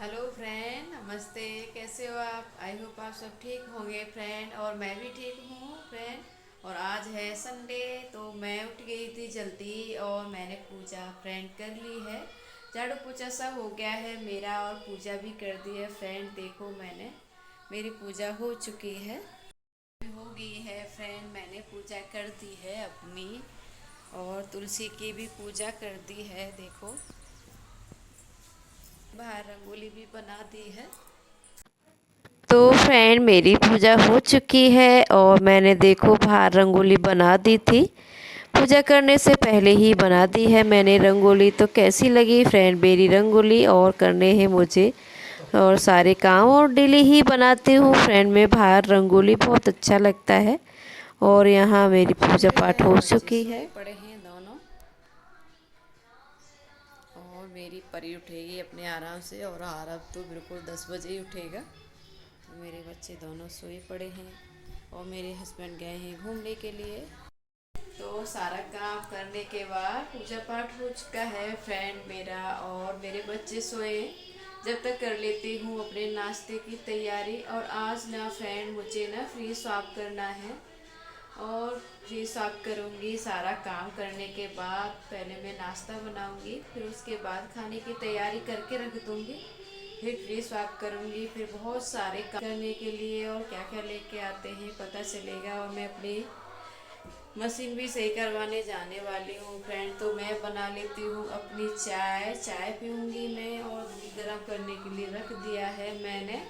Hello friend, नमस्ते। कैसे हो आप? आई होप आप सब ठीक होंगे फ्रेंड, और मैं भी ठीक हूँ फ्रेंड। और आज है संडे, तो मैं उठ गई थी जल्दी और मैंने पूजा फ्रेंड कर ली है। झाड़ू पोछा सब हो गया है मेरा और पूजा भी कर दी है फ्रेंड। देखो, मैंने मेरी पूजा हो चुकी है, हो गई है फ्रेंड। मैंने पूजा कर दी है अपनी, और तुलसी की भी पूजा कर दी है। देखो, बाहर रंगोली भी बना दी है। तो फ्रेंड, मेरी पूजा हो चुकी है और मैंने देखो बाहर रंगोली बना दी थी। पूजा करने से पहले ही बना दी है मैंने रंगोली। तो कैसी लगी फ्रेंड मेरी रंगोली? और करने हैं मुझे और सारे काम, और डेली ही बनाती हूँ फ्रेंड। मैं बाहर रंगोली बहुत अच्छा लगता है। और यहाँ मेरी पूजा पाठ हो बच्चे चुकी है। सोए पड़े हैं दोनों, और मेरी परी उठेगी अपने आराम से, और आरब तो बिल्कुल 10 बजे ही उठेगा। तो मेरे बच्चे दोनों सोए पड़े हैं और मेरे हस्बैंड गए हैं घूमने के लिए। तो सारा काम करने के बाद पूजा पाठ हो चुका है फ्रेंड मेरा, और मेरे बच्चे सोए। जब तक कर लेती हूँ अपने नाश्ते की तैयारी। और आज ना फ्रेंड, मुझे ना फ्री स्वाप करना है, और फ्री स्वाप करूँगी। सारा काम करने के बाद पहले मैं नाश्ता बनाऊँगी, फिर उसके बाद खाने की तैयारी करके रख दूँगी। फिर फ्री स्वाप करूँगी, फिर बहुत सारे काम करने के लिए, और क्या क्या लेके आते हैं पता चलेगा। और मैं अपनी मशीन भी सही करवाने जाने वाली हूँ फ्रेंड। तो मैं बना लेती हूँ अपनी चाय। चाय पीऊँगी मैं, और दूध गर्म करने के लिए रख दिया है मैंने,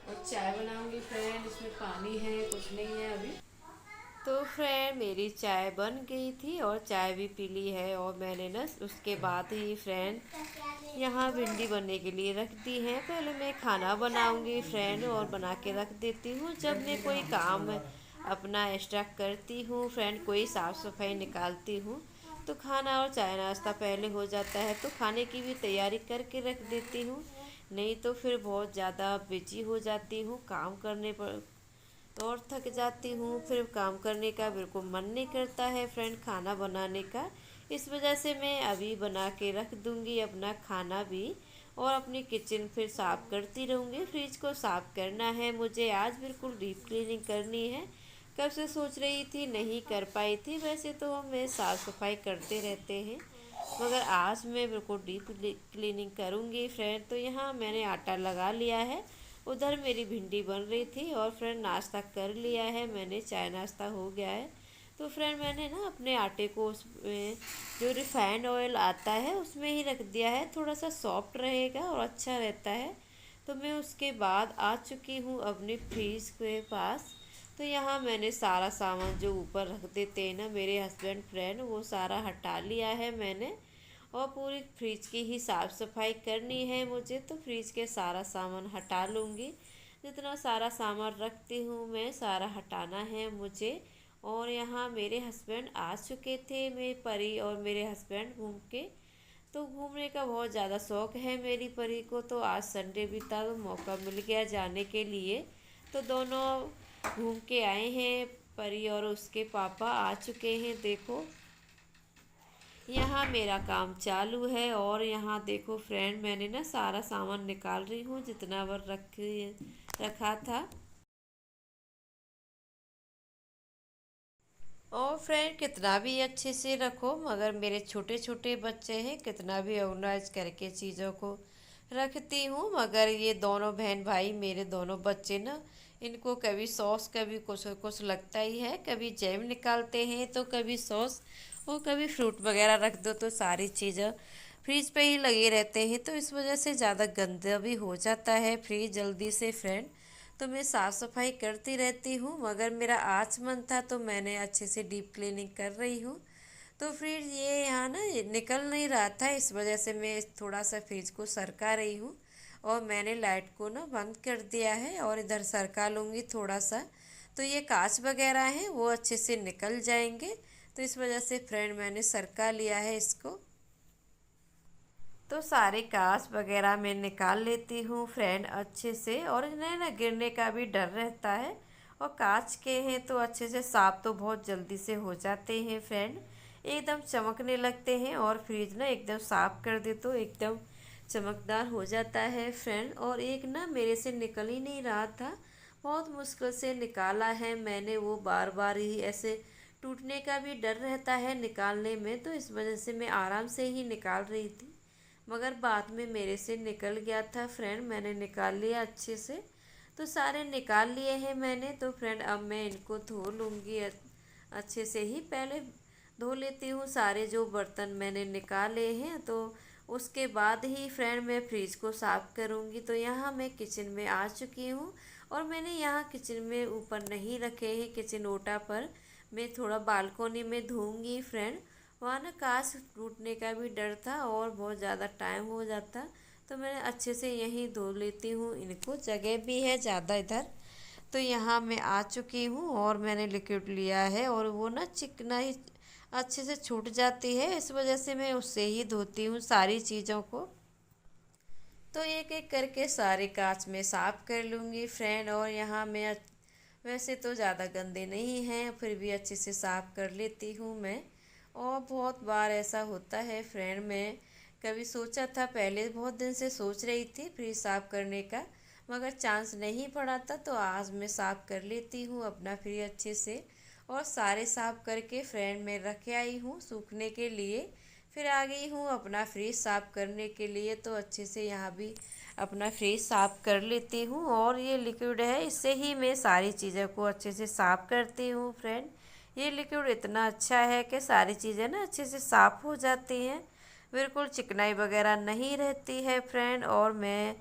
और चाय बनाऊँगी फ्रेंड। इसमें पानी है, कुछ नहीं है अभी। तो फ्रेंड, मेरी चाय बन गई थी और चाय भी पी ली है। और मैंने ना उसके बाद ही फ्रेंड यहाँ भिंडी बनने के लिए रख दी है। पहले मैं खाना बनाऊंगी फ्रेंड, और बना के रख देती हूँ। जब मैं कोई काम अपना एक्स्ट्रा करती हूँ फ्रेंड, कोई साफ़ सफाई निकालती हूँ, तो खाना और चाय नाश्ता पहले हो जाता है। तो खाने की भी तैयारी करके रख देती हूँ, नहीं तो फिर बहुत ज़्यादा बिजी हो जाती हूँ काम करने पर, और थक जाती हूँ। फिर काम करने का बिल्कुल मन नहीं करता है फ्रेंड, खाना बनाने का। इस वजह से मैं अभी बना के रख दूँगी अपना खाना भी, और अपनी किचन फिर साफ़ करती रहूँगी। फ्रिज को साफ़ करना है मुझे आज, बिल्कुल डीप क्लीनिंग करनी है। कब से सोच रही थी, नहीं कर पाई थी। वैसे तो हम मैं साफ़ सफाई करते रहते हैं, मगर आज मैं बिल्कुल डीप क्लीनिंग करूँगी फ्रेंड। तो यहाँ मैंने आटा लगा लिया है, उधर मेरी भिंडी बन रही थी, और फ्रेंड नाश्ता कर लिया है मैंने, चाय नाश्ता हो गया है। तो फ्रेंड, मैंने ना अपने आटे को उसमें जो रिफाइंड ऑयल आता है उसमें ही रख दिया है, थोड़ा सा सॉफ्ट रहेगा और अच्छा रहता है। तो मैं उसके बाद आ चुकी हूँ अपने फ्रीज के पास। तो यहाँ मैंने सारा सामान जो ऊपर रख देते हैं ना मेरे हस्बैंड फ्रेंड, वो सारा हटा लिया है मैंने। और पूरी फ्रिज की ही साफ़ सफाई करनी है मुझे, तो फ्रिज के सारा सामान हटा लूँगी। जितना सारा सामान रखती हूँ मैं, सारा हटाना है मुझे। और यहाँ मेरे हस्बैंड आ चुके थे, मेरी परी और मेरे हस्बैंड घूम के। तो घूमने का बहुत ज़्यादा शौक़ है मेरी परी को, तो आज संडे भी था तो मौका मिल गया जाने के लिए। तो दोनों घूम के आए हैं। परी और उसके पापा आ चुके हैं। देखो, यहाँ मेरा काम चालू है। और यहाँ देखो फ्रेंड, मैंने ना सारा सामान निकाल रही हूँ जितना बार रखा था। और फ्रेंड, कितना भी अच्छे से रखो, मगर मेरे छोटे छोटे बच्चे हैं, कितना भी ऑर्गेनाइज करके चीज़ों को रखती हूँ, मगर ये दोनों बहन भाई, मेरे दोनों बच्चे ना, इनको कभी सॉस, कभी कुछ कुछ लगता ही है। कभी जैम निकालते हैं तो कभी सॉस, और कभी फ्रूट वगैरह रख दो तो सारी चीज़ें फ्रिज पे ही लगे रहते हैं। तो इस वजह से ज़्यादा गंदा भी हो जाता है फ्रिज जल्दी से फ्रेंड। तो मैं साफ़ सफाई करती रहती हूँ, मगर मेरा आज मन था तो मैंने अच्छे से डीप क्लीनिंग कर रही हूँ। तो फिर ये यहाँ ना निकल नहीं रहा था, इस वजह से मैं थोड़ा सा फ्रिज को सरका रही हूँ। और मैंने लाइट को ना बंद कर दिया है, और इधर सरका लूँगी थोड़ा सा, तो ये कांच वगैरह हैं वो अच्छे से निकल जाएंगे। तो इस वजह से फ्रेंड मैंने सरका लिया है इसको। तो सारे कांच वगैरह मैं निकाल लेती हूँ फ्रेंड अच्छे से, और इन्हें ना गिरने का भी डर रहता है। और कांच के हैं तो अच्छे से साफ़ तो बहुत जल्दी से हो जाते हैं फ्रेंड, एकदम चमकने लगते हैं। और फ्रिज ना एकदम साफ़ कर दे तो एकदम चमकदार हो जाता है फ्रेंड। और एक ना मेरे से निकल ही नहीं रहा था, बहुत मुश्किल से निकाला है मैंने। वो बार बार ही ऐसे टूटने का भी डर रहता है निकालने में, तो इस वजह से मैं आराम से ही निकाल रही थी, मगर बाद में मेरे से निकल गया था फ्रेंड। मैंने निकाल लिया अच्छे से, तो सारे निकाल लिए हैं मैंने। तो फ्रेंड अब मैं इनको धो लूँगी अच्छे से ही। पहले धो लेती हूँ सारे जो बर्तन मैंने निकाले हैं, तो उसके बाद ही फ्रेंड मैं फ्रिज को साफ़ करूँगी। तो यहाँ मैं किचन में आ चुकी हूँ, और मैंने यहाँ किचन में ऊपर नहीं रखे हैं किचन ओटा पर, मैं थोड़ा बालकोनी में धोऊंगी फ्रेंड। वहाँ ना कांच टूटने का भी डर था और बहुत ज़्यादा टाइम हो जाता, तो मैंने अच्छे से यहीं धो लेती हूँ इनको, जगह भी है ज़्यादा इधर। तो यहाँ मैं आ चुकी हूँ और मैंने लिक्विड लिया है, और वो ना चिकना ही अच्छे से छूट जाती है, इस वजह से मैं उससे ही धोती हूँ सारी चीज़ों को। तो एक एक करके सारे कांच में साफ़ कर लूँगी फ्रेंड। और यहाँ मैं वैसे तो ज़्यादा गंदे नहीं हैं, फिर भी अच्छे से साफ़ कर लेती हूँ मैं। और बहुत बार ऐसा होता है फ्रेंड, मैं कभी सोचा था, पहले बहुत दिन से सोच रही थी फ्रिज साफ़ करने का, मगर चांस नहीं पड़ा था। तो आज मैं साफ़ कर लेती हूँ अपना फ्रिज अच्छे से, और सारे साफ़ करके फ्रेंड मैं रख आई हूँ सूखने के लिए। फिर आ गई हूँ अपना फ्रिज साफ़ करने के लिए, तो अच्छे से यहाँ भी अपना फ्रिज साफ़ कर लेती हूँ। और ये लिक्विड है, इससे ही मैं सारी चीज़ों को अच्छे से साफ़ करती हूँ फ्रेंड। ये लिक्विड इतना अच्छा है कि सारी चीज़ें ना अच्छे से साफ़ हो जाती हैं, बिल्कुल चिकनाई वगैरह नहीं रहती है फ्रेंड। और मैं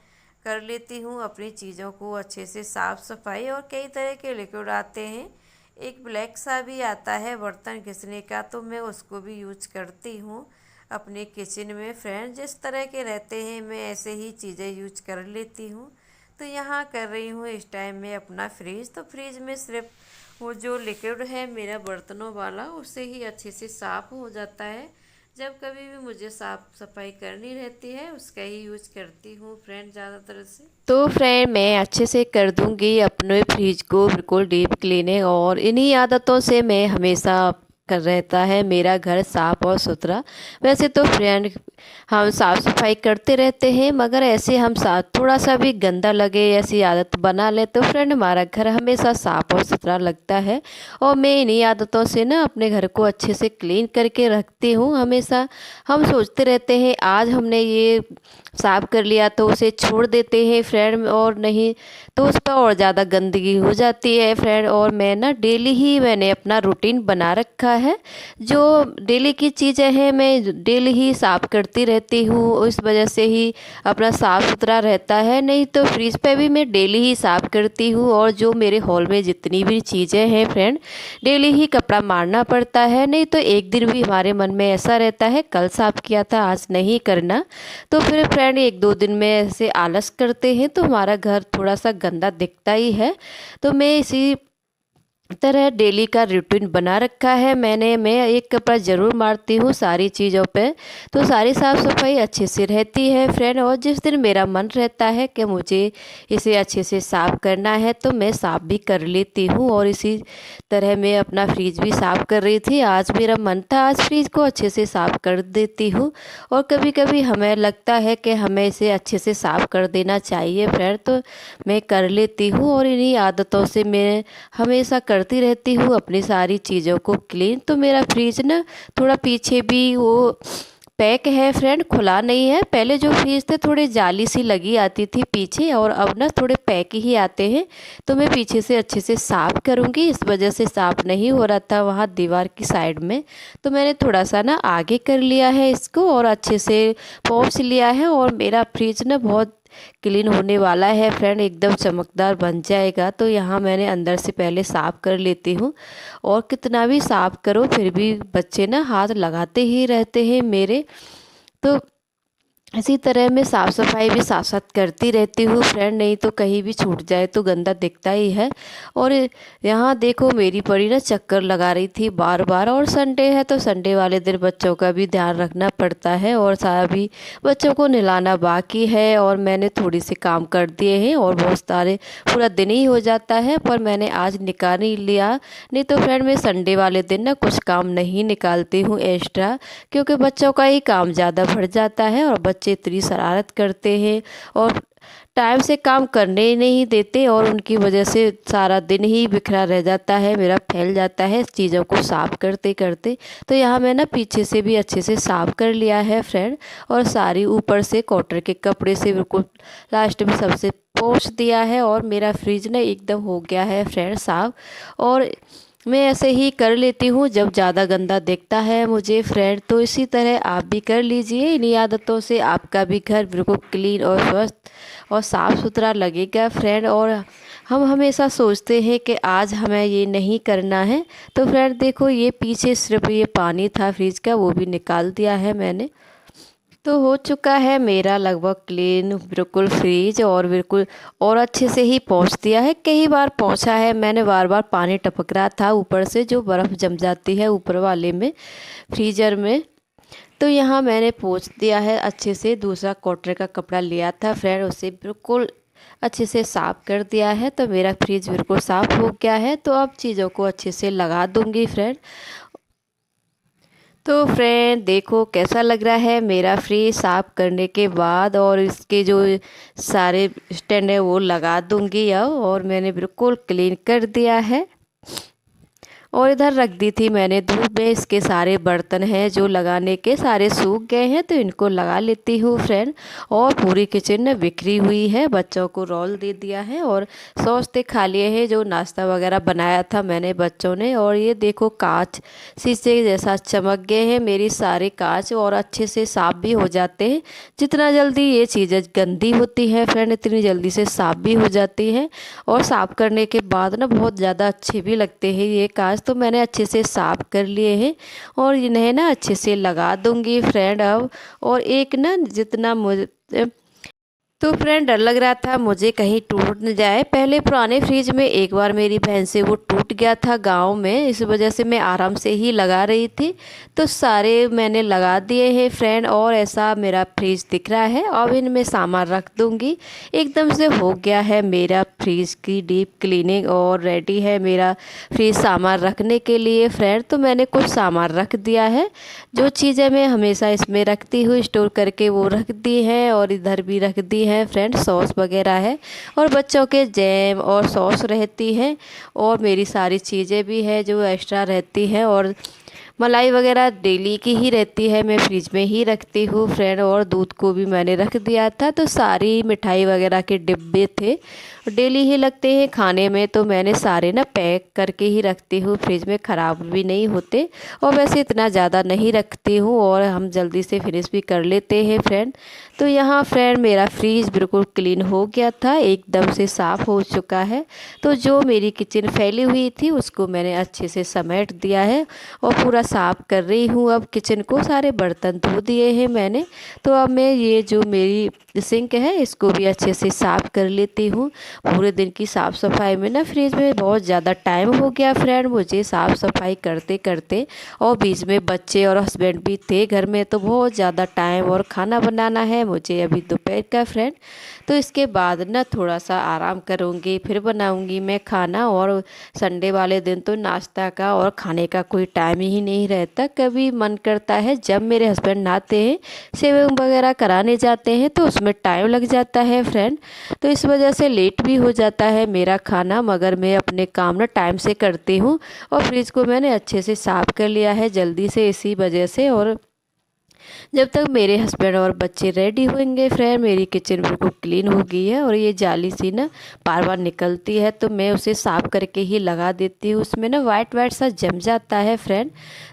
कर लेती हूँ अपनी चीज़ों को अच्छे से साफ़ सफाई। और कई तरह के लिक्विड आते हैं, एक ब्लैक सा भी आता है बर्तन घिसने का, तो मैं उसको भी यूज करती हूँ अपने किचन में फ्रेंड। जिस तरह के रहते हैं मैं ऐसे ही चीज़ें यूज कर लेती हूँ। तो यहाँ कर रही हूँ इस टाइम में अपना फ्रिज। तो फ्रिज में सिर्फ वो जो लिक्विड है मेरा बर्तनों वाला, उससे ही अच्छे से साफ़ हो जाता है। जब कभी भी मुझे साफ़ सफाई करनी रहती है उसका ही यूज करती हूँ फ्रेंड ज़्यादातर से। तो फ्रेंड मैं अच्छे से कर दूंगी अपने फ्रिज को बिल्कुल डीप क्लीनिंग, और इन्हीं आदतों से मैं हमेशा कर रहता है मेरा घर साफ़ और सुथरा। वैसे तो फ्रेंड हम साफ़ सफाई करते रहते हैं, मगर ऐसे हम साथ थोड़ा सा भी गंदा लगे ऐसी आदत बना ले तो फ्रेंड हमारा घर हमेशा साफ़ और सुथरा लगता है। और मैं इन्हीं आदतों से ना अपने घर को अच्छे से क्लीन करके रखती हूँ हमेशा। हम सोचते रहते हैं आज हमने ये साफ़ कर लिया तो उसे छोड़ देते हैं फ्रेंड, और नहीं तो उस पर और ज़्यादा गंदगी हो जाती है फ्रेंड। और मैं ना डेली ही मैंने अपना रूटीन बना रखा है, जो डेली की चीज़ें हैं मैं डेली ही साफ़ करती रहती हूँ, इस वजह से ही अपना साफ़ सुथरा रहता है। नहीं तो फ्रिज पे भी मैं डेली ही साफ़ करती हूँ। और जो मेरे हॉल में जितनी भी चीज़ें हैं फ्रेंड, डेली ही कपड़ा मारना पड़ता है, नहीं तो एक दिन भी हमारे मन में ऐसा रहता है कल साफ़ किया था आज नहीं करना। तो फिर फ्रेंड एक दो दिन में ऐसे आलस करते हैं तो हमारा घर थोड़ा सा गंदा दिखता ही है। तो मैं इसी तरह डेली का रूटीन बना रखा है मैंने। मैं एक कपड़ा ज़रूर मारती हूँ सारी चीज़ों पे, तो सारी साफ़ सफाई अच्छे से रहती है फ्रेंड। और जिस दिन मेरा मन रहता है कि मुझे इसे अच्छे से साफ़ करना है तो मैं साफ़ भी कर लेती हूँ। और इसी तरह मैं अपना फ्रिज भी साफ़ कर रही थी, आज मेरा मन था आज फ्रिज को अच्छे से साफ़ कर देती हूँ। और कभी कभी हमें लगता है कि हमें इसे अच्छे से साफ़ कर देना चाहिए फ्रेंड, तो मैं कर लेती हूँ। और इन्हीं आदतों से मैं हमेशा करती रहती हूँ अपनी सारी चीज़ों को क्लीन। तो मेरा फ्रिज ना थोड़ा पीछे भी वो पैक है फ्रेंड, खुला नहीं है। पहले जो फ्रिज थे थोड़ी जाली सी लगी आती थी पीछे, और अब ना थोड़े पैक ही आते हैं। तो मैं पीछे से अच्छे से साफ़ करूँगी, इस वजह से साफ़ नहीं हो रहा था वहाँ दीवार की साइड में, तो मैंने थोड़ा सा ना आगे कर लिया है इसको और अच्छे से पोंछ लिया है। और मेरा फ्रिज ना बहुत क्लीन होने वाला है फ्रेंड, एकदम चमकदार बन जाएगा। तो यहाँ मैंने अंदर से पहले साफ़ कर लेती हूँ। और कितना भी साफ़ करो फिर भी बच्चे ना हाथ लगाते ही रहते हैं मेरे, तो इसी तरह मैं साफ़ सफाई भी साथ साथ करती रहती हूँ फ्रेंड, नहीं तो कहीं भी छूट जाए तो गंदा दिखता ही है। और यहाँ देखो मेरी परी ना चक्कर लगा रही थी बार बार, और संडे है तो संडे वाले दिन बच्चों का भी ध्यान रखना पड़ता है, और सारा भी बच्चों को नहलाना बाकी है। और मैंने थोड़ी सी काम कर दिए हैं और बहुत सारे पूरा दिन ही हो जाता है, पर मैंने आज निकाल ही लिया। नहीं तो फ्रेंड मैं संडे वाले दिन ना कुछ काम नहीं निकालती हूँ एक्स्ट्रा, क्योंकि बच्चों का ही काम ज़्यादा बढ़ जाता है और बच्चे बच्चे इतनी शरारत करते हैं और टाइम से काम करने ही नहीं देते और उनकी वजह से सारा दिन ही बिखरा रह जाता है, मेरा फैल जाता है चीज़ों को साफ़ करते करते। तो यहाँ मैं ना पीछे से भी अच्छे से साफ़ कर लिया है फ्रेंड, और सारी ऊपर से कॉटन के कपड़े से बिल्कुल लास्ट में सबसे पोंछ दिया है और मेरा फ्रिज ना एकदम हो गया है फ्रेंड साफ़। और मैं ऐसे ही कर लेती हूँ जब ज़्यादा गंदा दिखता है मुझे फ्रेंड। तो इसी तरह आप भी कर लीजिए, इन्हीं आदतों से आपका भी घर बिल्कुल क्लीन और स्वस्थ और साफ़ सुथरा लगेगा फ्रेंड। और हम हमेशा सोचते हैं कि आज हमें ये नहीं करना है। तो फ्रेंड देखो, ये पीछे सिर्फ ये पानी था फ्रिज का, वो भी निकाल दिया है मैंने। तो हो चुका है मेरा लगभग क्लीन बिल्कुल फ्रिज, और बिल्कुल और अच्छे से ही पोंछ दिया है। कई बार पोंछा है मैंने, बार बार पानी टपक रहा था ऊपर से, जो बर्फ़ जम जाती है ऊपर वाले में फ्रीज़र में। तो यहाँ मैंने पोंछ दिया है अच्छे से। दूसरा कॉटन का कपड़ा लिया था फ्रेंड, उसे बिल्कुल अच्छे से साफ़ कर दिया है। तो मेरा फ्रिज बिल्कुल साफ़ हो गया है। तो अब चीज़ों को अच्छे से लगा दूँगी फ्रेंड। तो फ्रेंड देखो कैसा लग रहा है मेरा फ्रिज साफ़ करने के बाद, और इसके जो सारे स्टैंड है वो लगा दूंगी अब। और मैंने बिल्कुल क्लीन कर दिया है। और इधर रख दी थी मैंने धूप में, इसके सारे बर्तन हैं जो लगाने के सारे सूख गए हैं, तो इनको लगा लेती हूँ फ्रेंड। और पूरी किचन में बिखरी हुई है, बच्चों को रोल दे दिया है और सोचते खा लिए हैं जो नाश्ता वगैरह बनाया था मैंने बच्चों ने। और ये देखो कांच शीशे जैसा चमक गए हैं मेरी सारे कांच, और अच्छे से साफ़ भी हो जाते हैं। जितना जल्दी ये चीज़ें गंदी होती है फ्रेंड, इतनी जल्दी से साफ़ भी हो जाती है। और साफ़ करने के बाद ना बहुत ज़्यादा अच्छे भी लगते हैं ये कांच। तो मैंने अच्छे से साफ़ कर लिए हैं और इन्हें ना अच्छे से लगा दूंगी फ्रेंड अब। और एक ना जितना मुझे तो फ्रेंड डर लग रहा था मुझे कहीं टूट न जाए। पहले पुराने फ्रिज में एक बार मेरी बहन से वो टूट गया था गांव में, इस वजह से मैं आराम से ही लगा रही थी। तो सारे मैंने लगा दिए हैं फ्रेंड, और ऐसा मेरा फ्रिज दिख रहा है। अब इनमें सामान रख दूंगी। एकदम से हो गया है मेरा फ्रिज की डीप क्लीनिंग, और रेडी है मेरा फ्रिज सामान रखने के लिए फ्रेंड। तो मैंने कुछ सामान रख दिया है, जो चीज़ें मैं हमेशा इसमें रखती हूँ स्टोर करके वो रख दी है। और इधर भी रख दी है फ्रेंड, सॉस वगैरह है और बच्चों के जैम और सॉस रहती है। और मेरी सारी चीज़ें भी है जो एक्स्ट्रा रहती है, और मलाई वगैरह डेली की ही रहती है, मैं फ्रिज में ही रखती हूँ फ्रेंड। और दूध को भी मैंने रख दिया था। तो सारी मिठाई वगैरह के डिब्बे थे, डेली ही लगते हैं खाने में, तो मैंने सारे ना पैक करके ही रखती हूँ फ्रिज में, ख़राब भी नहीं होते। और वैसे इतना ज़्यादा नहीं रखती हूँ, और हम जल्दी से फिनिश भी कर लेते हैं फ्रेंड। तो यहाँ फ्रेंड मेरा फ्रिज बिल्कुल क्लीन हो गया था, एकदम से साफ़ हो चुका है। तो जो मेरी किचन फैली हुई थी उसको मैंने अच्छे से समेट दिया है और पूरा साफ़ कर रही हूँ। अब किचन को सारे बर्तन धो दिए हैं मैंने। तो अब मैं ये जो मेरी सिंक है इसको भी अच्छे से साफ़ कर लेती हूँ। पूरे दिन की साफ़ सफाई में ना फ्रिज में बहुत ज़्यादा टाइम हो गया फ्रेंड मुझे साफ़ सफाई करते करते, और बीच में बच्चे और हस्बैंड भी थे घर में, तो बहुत ज़्यादा टाइम, और खाना बनाना है मुझे अभी दोपहर का फ्रेंड। तो इसके बाद ना थोड़ा सा आराम करूँगी, फिर बनाऊँगी मैं खाना। और संडे वाले दिन तो नाश्ता का और खाने का कोई टाइम ही नहीं रहता। कभी मन करता है जब मेरे हस्बैंड नहाते हैं, शेविंग वगैरह कराने जाते हैं, तो उसमें टाइम लग जाता है फ्रेंड। तो इस वजह से लेट भी हो जाता है मेरा खाना, मगर मैं अपने काम ना टाइम से करती हूँ। और फ्रिज को मैंने अच्छे से साफ़ कर लिया है जल्दी से इसी वजह से। और जब तक मेरे हस्बैंड और बच्चे रेडी होंगे फ्रेंड, मेरी किचन बिल्कुल क्लीन हो गई है। और ये जाली सी ना बार बार निकलती है, तो मैं उसे साफ़ करके ही लगा देती हूँ, उसमें ना वाइट वाइट सा जम जाता है फ्रेंड।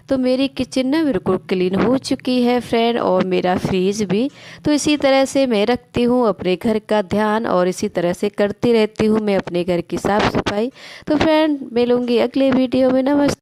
तो मेरी किचन ना बिल्कुल क्लीन हो चुकी है फ्रेंड, और मेरा फ्रिज भी। तो इसी तरह से मैं रखती हूँ अपने घर का ध्यान, और इसी तरह से करती रहती हूँ मैं अपने घर की साफ़ सफाई। तो फ्रेंड मिलूँगी अगले वीडियो में। नमस्ते।